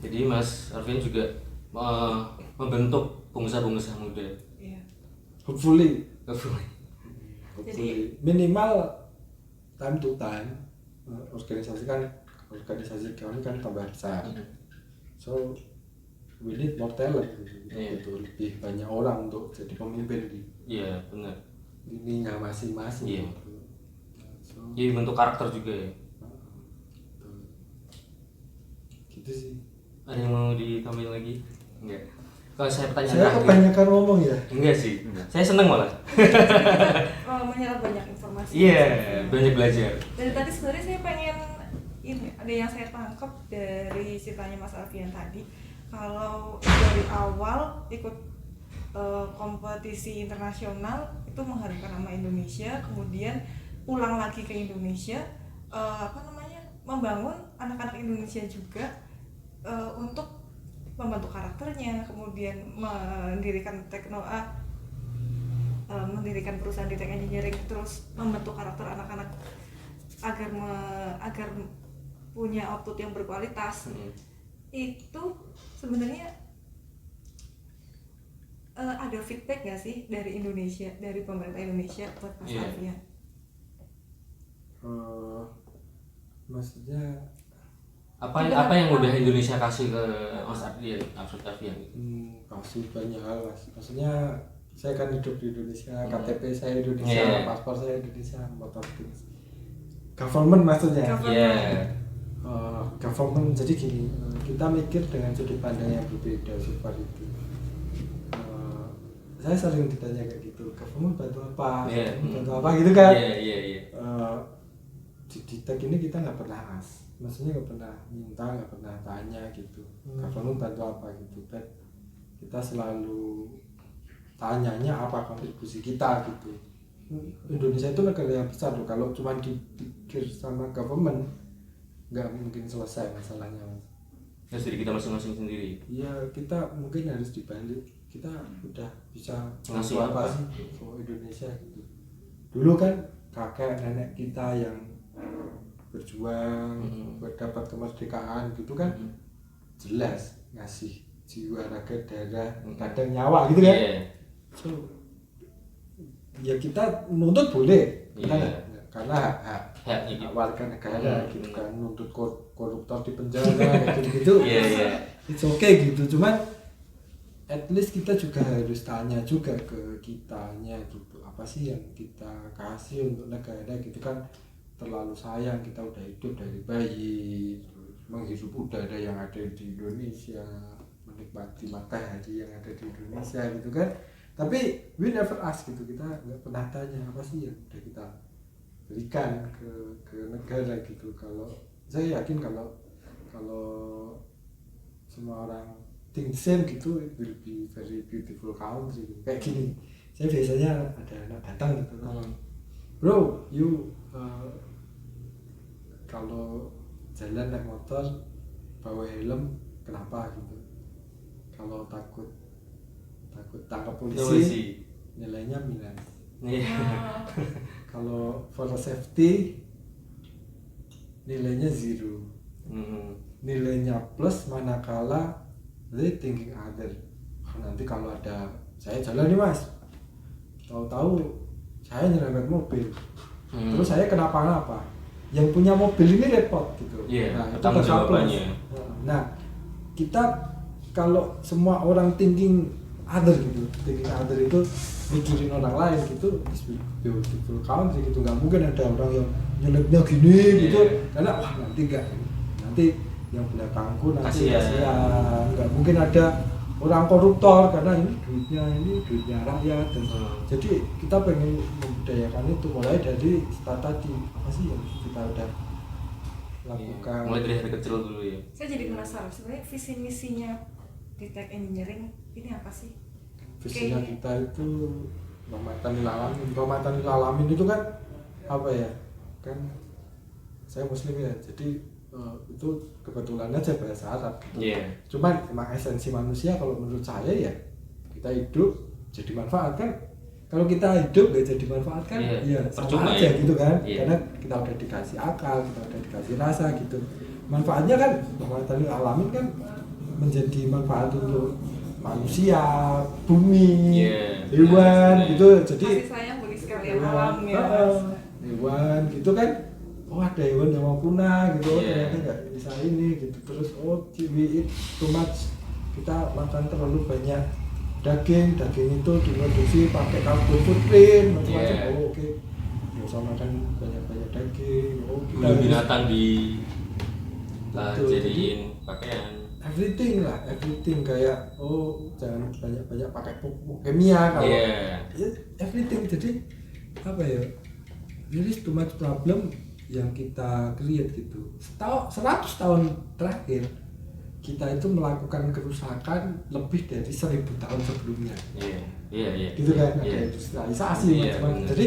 Jadi Mas Arvin juga membentuk pengusaha-pengusaha muda. Iya. Hopefully Jadi- minimal time to time organisasi kami kan tambah besar. So we need more talent gitu. Lebih banyak orang untuk jadi pemimpin di Iya benar. ininya masing-masing. Iya. Gitu. So, Jadi bentuk karakter juga ya. gitu sih. Ada yang mau ditambahin lagi? Enggak. Kalau saya pertanyaan Saya terakhir. kebanyakan ngomong ya. Enggak sih. Saya seneng malah. Menyerap banyak informasi. Iya, banyak belajar. Dari tadi sebenarnya saya pengen ini ada yang saya tangkap dari ceritanya Mas Alfian tadi, kalau dari awal ikut kompetisi internasional itu mengharumkan nama Indonesia, kemudian pulang lagi ke Indonesia, membangun anak-anak Indonesia juga untuk membentuk karakternya, kemudian mendirikan mendirikan perusahaan di tech engineering, terus membentuk karakter anak-anak agar punya output yang berkualitas. Itu sebenarnya ada feedback nggak sih dari Indonesia, dari pemerintah Indonesia buat Mas Alfian? Maksudnya Apa yang udah Indonesia kasih ke Mas Arvin? kasih banyak hal mas. Maksudnya saya kan hidup di Indonesia, KTP saya Indonesia, paspor saya Indonesia, motor government maksudnya. Government jadi gini, kita mikir dengan sudut pandang yang berbeda supaya itu. Saya sering ditanya kayak gitu, government bantu apa, bantu apa gitu kan. Di tag ini kita nggak pernah maksudnya nggak pernah minta, nggak pernah tanya gitu, government bantu apa gitu kan. Kita selalu tanyanya apa kontribusi kita gitu. Indonesia itu negara yang besar loh, kalau cuma dipikir sama government nggak mungkin selesai masalahnya mas. Terus diri kita masing-masing sendiri. Iya, kita mungkin harus dibalik, kita udah bisa ngasih apa sih for Indonesia gitu. Dulu kan kakek nenek kita yang berjuang buat dapat kemerdekaan gitu kan, jelas ngasih jiwa, raga, darah, kadang nyawa gitu kan. So ya kita nuntut boleh, kita karena hak warga negara gitu kan, nuntut koruptor di penjara gitu it's okay gitu. Cuman at least kita juga harus tanya juga ke kitanya gitu, apa sih yang kita kasih untuk negara gitu kan. Terlalu sayang, kita udah hidup dari bayi, menghirup udara yang ada di Indonesia, menikmati matahari yang ada di Indonesia gitu kan. Tapi we never ask gitu, kita nggak pernah tanya apa sih yang udah kita berikan ke negara gitu. Kalau saya yakin kalau semua orang think same gitu, it will be very beautiful country gitu. Kayak gini, saya biasanya ada anak datang gitu, bro, you kalau jalan naik motor bawa helm kenapa gitu? Kalau takut tangkap polisi nilainya minus. Kalau for safety nilainya 0. Nilainya plus manakala they thinking other. Nanti kalau ada saya jalan nih mas, tahu-tahu saya nyerempet mobil, terus saya kenapa-napa, yang punya mobil ini repot gitu. Iya, Nah itu tanggung terhapus. jawabannya. Nah kita kalau semua orang thinking other gitu, thinking other itu mikirin orang lain gitu, it's beautiful country gitu. Nggak mungkin ada orang yang nyelipnya gini gitu, karena wah nanti yang belakangku nanti kasihan. Nggak mungkin ada orang koruptor karena ini duitnya rakyat. Dan jadi kita pengen membudayakan itu mulai dari start tadi, apa sih yang kita udah lakukan. Mulai dari hari kecil dulu ya. Saya jadi penasaran sebenarnya visi misinya di Tech Engineering ini apa sih? Visinya kita itu rahmatan lil alamin itu kan apa ya, kan saya muslim ya, jadi itu kebetulan aja bahasa Arab gitu. Cuman emang esensi manusia kalau menurut saya ya kita hidup jadi manfaat kan. Kalau kita hidup gak jadi manfaat kan ya sama aja gitu kan. Karena kita udah dikasih akal, kita udah dikasih rasa gitu. Manfaatnya kan rahmatan lil alamin kan menjadi manfaat untuk manusia, bumi, hewan gitu. Jadi kasih sayang bagi sekalian alam ya. Hewan gitu kan. Oh ada hewan yang mau punah gitu, ternyata nggak bisa ini gitu. Terus we eat too much, kita makan terlalu banyak daging itu diproduksi pakai carbon footprint macam-macam. Oke. Nggak usah makan banyak daging. Kita binatang di jadiin pakaian. Everything kayak jangan banyak pakai pupuk kimia kalau everything. Jadi apa ya, really too much problem yang kita create gitu. 100 tahun terakhir kita itu melakukan kerusakan lebih dari 1000 tahun sebelumnya. Gitu kan, ada industrialisasi macam-macam. Jadi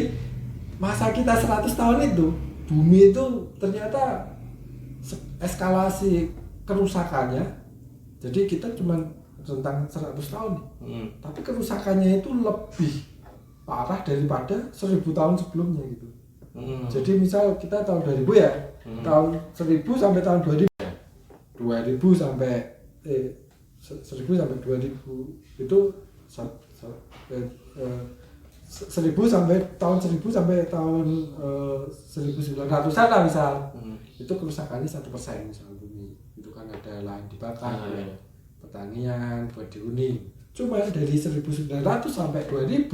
masa kita 100 tahun itu bumi itu ternyata eskalasi kerusakannya. Jadi kita cuma tentang 100 tahun, tapi kerusakannya itu lebih parah daripada 1000 tahun sebelumnya gitu. Jadi misal kita tahun 2000 ya, tahun 1000 sampai tahun 2000 sampai 1000 sampai 2000 itu 1000 sampai tahun 1000 sampai tahun 1900-an lah misal. Itu kerusakannya 1% misal bumi. Itu kan ada lahan dibakar, pertanian buat dihuni. Cuma dari 1900 sampai 2000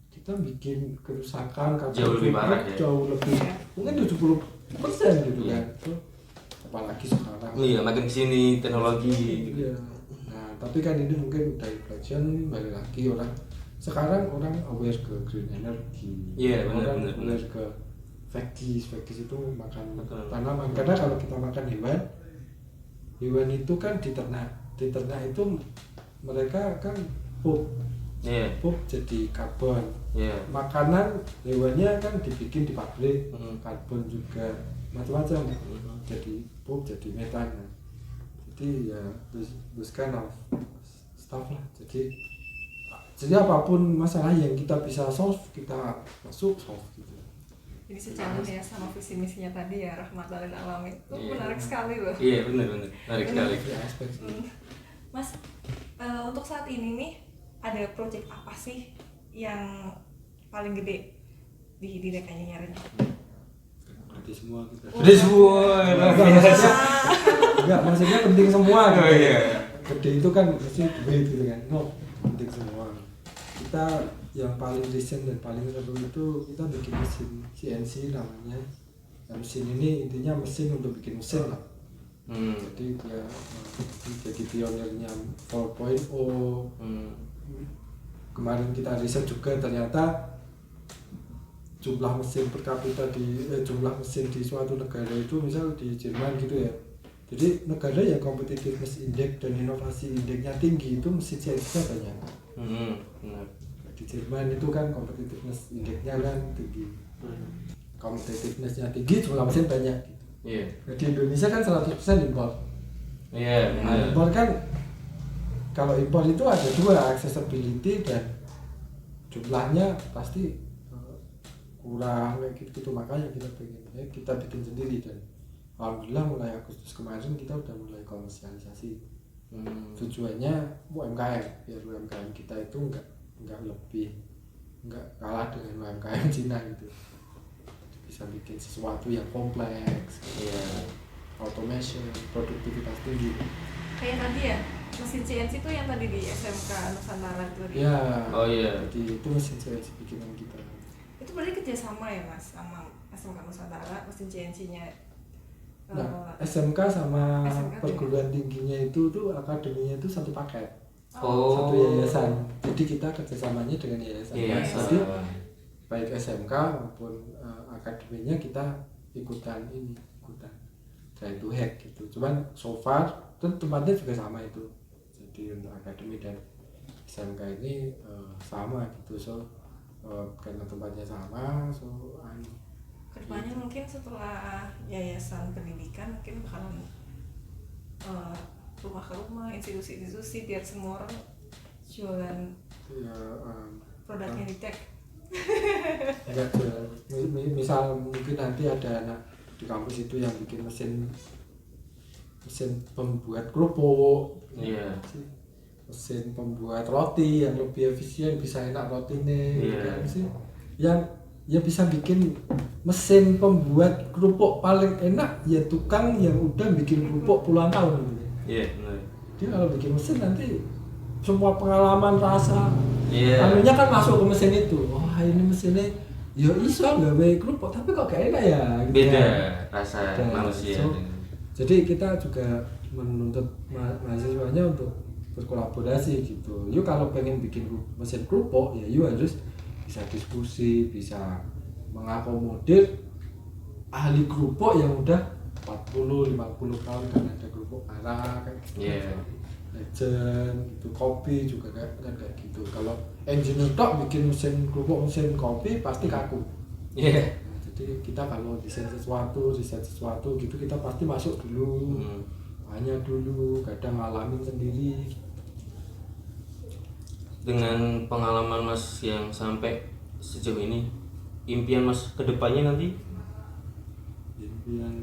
kita bikin kerusakan jauh lebih parah mungkin 70% gitu kan. Apalagi sekarang makin kesini teknologi gitu. Nah tapi kan ini mungkin udah inflation, balik lagi sekarang orang aware ke green energy, orang aware ke veggies itu makan tanaman. Karena kalau kita makan hewan itu kan diternak itu mereka kan pup jadi karbon. Makanan hewannya kan dibikin di pabrik, karbon juga macam-macam, jadi pup, jadi metan. Jadi ya this kind of stuff lah. Jadi apapun masalah yang kita bisa solve, kita solve gitu. Jadi sejalan ya sama visi misinya tadi ya, rahmatan lil alamin. Itu menarik sekali loh. Iya benar menarik sekali. Mas, untuk saat ini nih ada proyek apa sih yang paling gede di Tech Engineering? Gede semua kita. Enggak, maksudnya penting semua gitu. Gede itu kan mesti duit gitu kan. Penting semua. Kita yang paling recent dan paling seru itu kita bikin mesin CNC namanya. Mesin ini intinya mesin untuk bikin mesin lah. Jadi dia jadi pionirnya 4.0. Kemarin kita riset juga ternyata jumlah mesin per kapita jumlah mesin di suatu negara itu misal di Jerman gitu ya. Jadi negara yang competitiveness index dan inovasi indeksnya tinggi itu mesin CNC-nya banyak. Di Jerman itu kan competitiveness indeksnya kan tinggi. Competitiveness-nya tinggi, jumlah mesin banyak gitu. Di Indonesia kan 100% impor. Impor kan kalau impor itu ada dua, accessibility dan jumlahnya pasti kurang kayak gitu. Makanya kita pengen kita bikin sendiri dan alhamdulillah mulai Agustus kemarin kita udah mulai komersialisasi. Tujuannya UMKM biar UMKM kita itu nggak nggak kalah dengan UMKM Cina gitu, bisa bikin sesuatu yang kompleks, Iya. automation, produktivitas tinggi. Kayak tadi ya, mesin CNC itu yang tadi di SMK Nusantara itu tadi. Ya, Oh, iya. jadi itu mesin CNC bikinan kita. Itu berarti kerjasama ya mas sama SMK Nusantara, mesin CNC-nya. Nah, SMK sama SMK perguruan tingginya itu tuh akademinya itu satu paket, Oh. satu yayasan. Jadi kita kerjasamanya dengan yayasan. Iya. Jadi baik SMK maupun akademinya kita ikutan try to hack gitu. Cuman so far itu tempatnya juga sama itu. Jadi untuk akademi dan SMK ini sama gitu. So karena tempatnya sama, so Kedepannya mungkin setelah yayasan pendidikan mungkin bakalan rumah ke rumah, institusi-institusi biar semua orang jualan ya, produknya di tag. enggak jualan. Misal mungkin nanti ada anak di kampus itu yang bikin mesin pembuat kerupuk, Iya. mesin pembuat roti yang lebih efisien, bisa enak rotinya, Iya. kan sih. Yang bisa bikin mesin pembuat kerupuk paling enak ya tukang yang udah bikin kerupuk puluhan tahun gitu. Iya, benar. Dia kalau bikin mesin nanti semua pengalaman rasa Iya. anunya kan masuk ke mesin itu. Oh ini mesinnya ya iso gawe kerupuk tapi kok gak enak ya gitu Beda kan. rasa Dan manusia. so, jadi kita juga menuntut mahasiswanya untuk berkolaborasi gitu. Yuk kalau pengen bikin mesin kerupuk ya yuk harus bisa diskusi, bisa mengakomodir ahli kerupuk yang udah 40-50 tahun kan ada kerupuk arah kan gitu. Iya. Legend gitu, kopi juga kayak gitu. Kalau engineer tok bikin mesin kerupuk, mesin kopi pasti kaku. Iya. Nah, jadi kita kalau desain sesuatu, riset sesuatu gitu kita pasti masuk dulu, tanya dulu, kadang ngalamin sendiri. Dengan pengalaman Mas yang sampai sejauh ini, impian Mas kedepannya nanti? Impian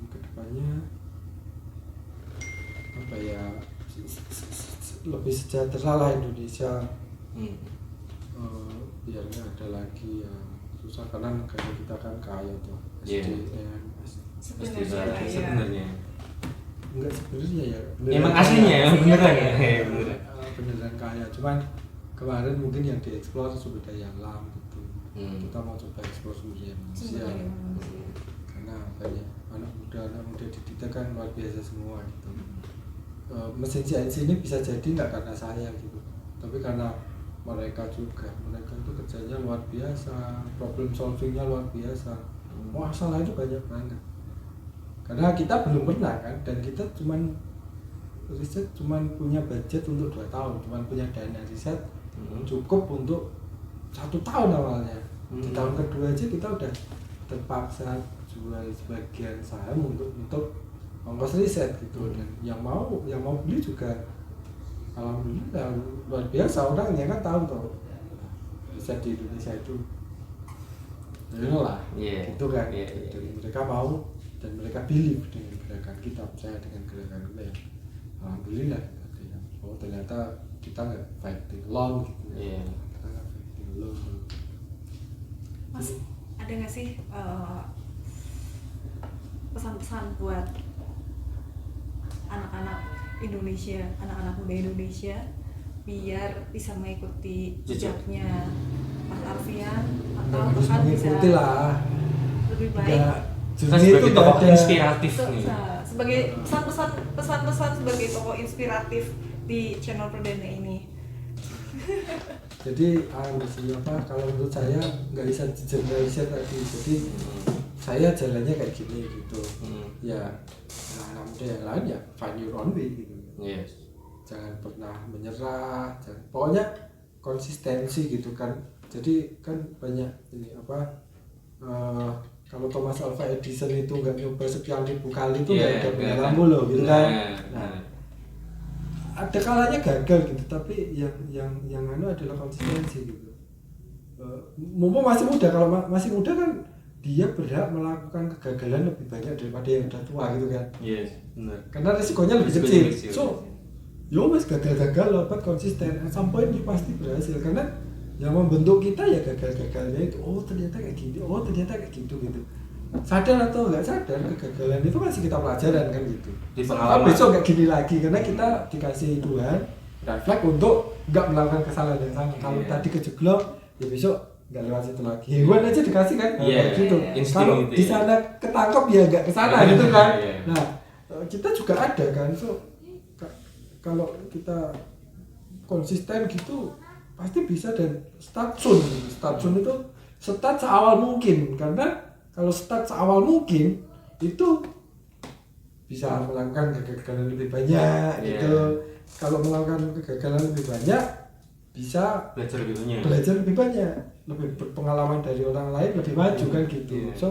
kedepannya apa ya, lebih sejahtera lah Indonesia. Biar nggak ada lagi yang susah karena negara kita kan kaya tuh, Iya. SDM, Sebenarnya. enggak sebenarnya ya Emang aslinya ya, beneran ya. Iya, beneran. Beneran kaya, cuman kemarin mungkin yang dieksplor sumber daya alam gitu. Kita mau coba eksplor sumber daya manusia karena banyak anak muda di kita kan luar biasa semua gitu. Mesin CNC ini bisa jadi nggak karena saya gitu, tapi karena mereka itu kerjanya luar biasa, problem solvingnya luar biasa, masalah itu banyak banget karena kita belum pernah kan, dan kita cuman riset punya budget untuk 2 tahun, cuman punya dana riset cukup untuk 1 tahun awalnya. Di tahun kedua aja kita udah terpaksa jual sebagian saham untuk ongkos riset gitu, dan yang mau beli juga alhamdulillah luar biasa orangnya kan, tahu toh riset di Indonesia itu lah. Gitu kan. Jadi mereka mau dan mereka believe dengan gerakan kita, percaya dengan gerakan kita ya. Alhamdulillah oh ternyata kita nggak fighting alone gitu ya. Kita nggak fighting alone. Mas, ada nggak sih pesan-pesan buat anak-anak Indonesia, anak-anak muda Indonesia biar bisa mengikuti jejaknya Mas Alfian atau Harus bahkan bisa mengikuti lah. lebih baik? Nggak, Kita dunia sebagai itu tokoh nggak ada. inspiratif nih. Sebagai pesan-pesan sebagai tokoh inspiratif di channel Perdana ini. Jadi kalau menurut saya nggak bisa digeneralisir tadi. Jadi saya jalannya kayak gini gitu. Ya anak muda yang lain ya find your own way gitu. Yes. Jangan pernah menyerah, pokoknya konsistensi gitu kan. Jadi kan banyak ini kalau Thomas Alva Edison itu nggak nyoba sekian ribu kali itu nggak ada punya lampu loh gitu kan. Nah, ada kalanya gagal gitu, tapi yang adalah konsistensi gitu. Mumpung masih muda, kalau masih muda kan dia berhak melakukan kegagalan lebih banyak daripada yang udah tua gitu kan. Yes, benar. Karena resikonya lebih kecil. So, yo mas gagal-gagal dapat konsisten, at some point dia pasti berhasil karena yang membentuk kita ya gagal-gagalnya itu. Oh ternyata kayak gini, oh ternyata kayak gitu gitu. Sadar atau nggak sadar, kegagalan itu masih kita pelajaran kan gitu. Di Tapi pengalaman. besok nggak gini lagi karena kita dikasih Tuhan refleks untuk nggak melakukan kesalahan yang sama. Kalau Iya. tadi kejeglok, ya besok nggak lewat situ lagi. Hewan aja dikasih kan, Iya, kayak gitu. insting Kalau gitu di ya. sana ketangkep ya nggak kesana gitu kan. Iya. Nah kita juga ada kan, so kalau kita konsisten gitu pasti bisa dan start soon. Start soon itu start seawal mungkin, karena kalau start seawal mungkin itu bisa melakukan kegagalan lebih banyak gitu. Kalau melakukan kegagalan lebih banyak bisa Belajar lebih banyak. belajar lebih banyak, lebih berpengalaman dari orang lain, lebih maju kan gitu. Iya. So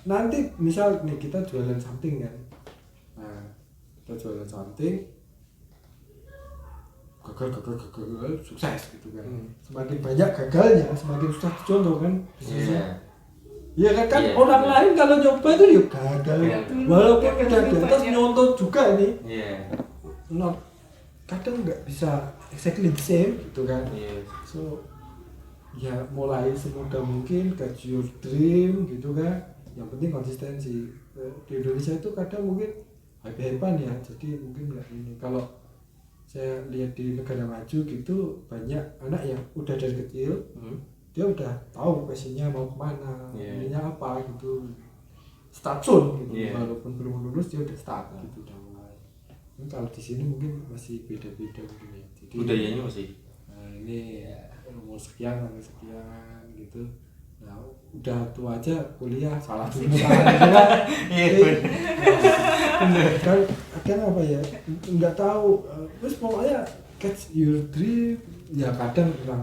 nanti misal nih kita jualan something kan, nah kita jualan something gagal sukses gitu kan. Semakin banyak gagalnya semakin susah dicontoh kan. Iya. Iya kan, Iya, orang iya. lain kalau nyoba itu ya gagal, Iya. walaupun Gagal udah di lebih atas banyak. nyontoh juga ini, Iya. not kadang nggak bisa exactly the same gitu kan. Iya. So ya mulai semudah mungkin catch your dream gitu kan, yang penting konsistensi. Di Indonesia itu kadang mungkin hype-hypean ya, jadi mungkin nggak ini. Kalau saya lihat di negara maju gitu banyak anak yang udah dari kecil dia udah tahu passionnya mau kemana, Iya. ininya apa gitu, start soon gitu. Iya. Walaupun belum lulus dia udah start gitu, udah mulai. Ini kalau di sini mungkin masih beda-beda mungkin ya. Jadi Budayanya masih. nah ini umur sekian sampai sekian gitu, nah udah tua aja kuliah salah jurusan gitu kan. Iya, Kan kadang apa ya nggak tahu, terus pokoknya catch your dream ya kadang kurang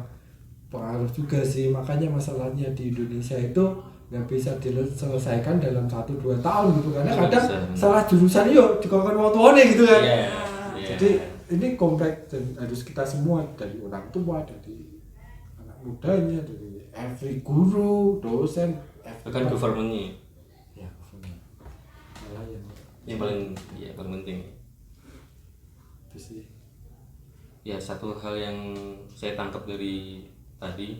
pengaruh juga sih. Makanya masalahnya di Indonesia itu nggak bisa diselesaikan dalam 1-2 tahun gitu, karena Nggak kadang bisa. salah jurusan yuk dikongkon wong tuane gitu kan. Iya. Iya. Jadi ini kompleks dan harus kita semua, dari orang tua, dari anak mudanya, dari every guru, dosen, Bahkan government-nya ya malah yang paling penting. itu sih. Ya, satu hal yang saya tangkap dari tadi,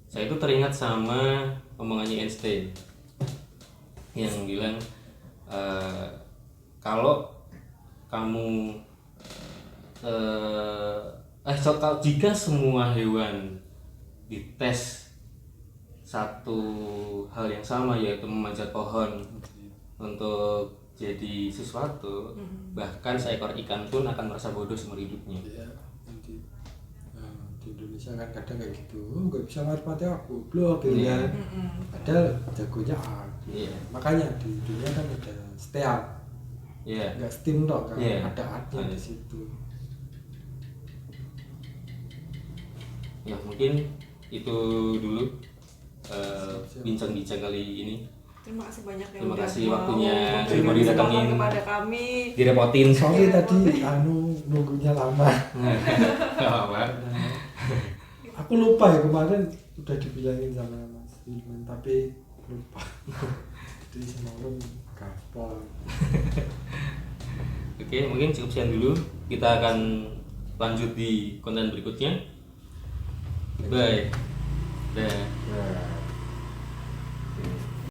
saya itu teringat sama omongannya Einstein yang bilang kalau kamu jika semua hewan dites satu hal yang sama, yaitu memanjat pohon untuk jadi sesuatu, bahkan seekor ikan pun akan merasa bodoh seumur hidupnya. Ya, nanti di Indonesia kan kadang kayak gitu, nggak bisa maripati aku, blok gitu Iya. kan. Padahal jagonya A. Iya. Makanya di dunia kan ada STEAM, Iya. nggak STEAM dong kan, Iya. ada A-nya Ada. di situ. Ya, mungkin itu dulu bincang-bincang kali ini. Terima kasih banyak yang Terima udah kasih mau waktunya, memberikan sudah mau didatengin. kesempatan kepada kami. Direpotin. Sorry tadi nunggunya lama. Nggak apa-apa. Aku lupa ya kemarin udah dibilangin sama Mas Firman tapi lupa. Jadi semalam gaspol. Oke, mungkin cukup sekian dulu. Kita akan lanjut di konten berikutnya. Bye. Dah. Nah.